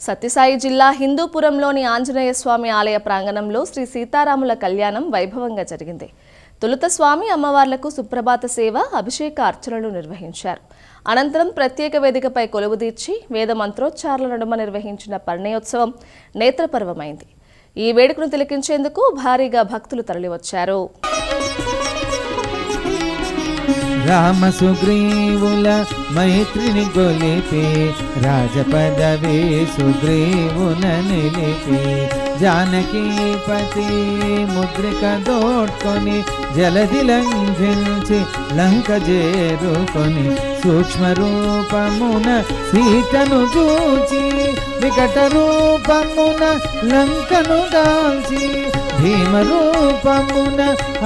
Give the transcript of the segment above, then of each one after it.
సత్యసాయి జిల్లా హిందూపురంలోని ఆంజనేయ స్వామి ఆలయ ప్రాంగణంలో శ్రీ సీతారాముల కళ్యాణం వైభవంగా జరిగింది. తొలుత స్వామి అమ్మవార్లకు సుప్రభాత సేవ, అభిషేక అర్చనలు నిర్వహించారు. అనంతరం ప్రత్యేక వేదికపై కొలువుదీర్చి వేద మంత్రోచ్చారణల నడుమ నిర్వహించిన పరిణయోత్సవం నేత్రపర్వమైంది. ఈ వేడుకను తిలకించేందుకు భారీగా భక్తులు తరలివచ్చారు. రామ సుగ్రీవుల మైత్రిని గొలిపి రాజపదవి సుగ్రీవున నిలిపి జానకీపతి ముద్రిక దోడ్కొని జలది లంఘించి లంక చేరుకొని సూక్ష్మ రూపమున సీతను చూచి వికట రూపమున లంకను దాల్చి భీమ రూపమున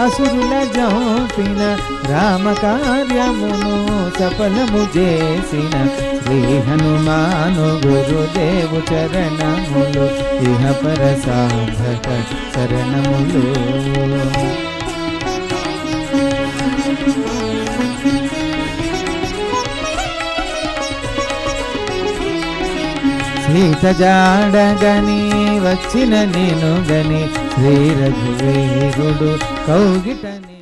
అసురుల జంపిన రామ కార్యమును సఫలము చేసిన శ్రీ హనుమాను గురుదేవు చరణములు ఇహ పర సాధక చరణములు. సీత జాడగని వచ్చిన నేను గని శ్రీ రఘువీరుడు కౌగిటని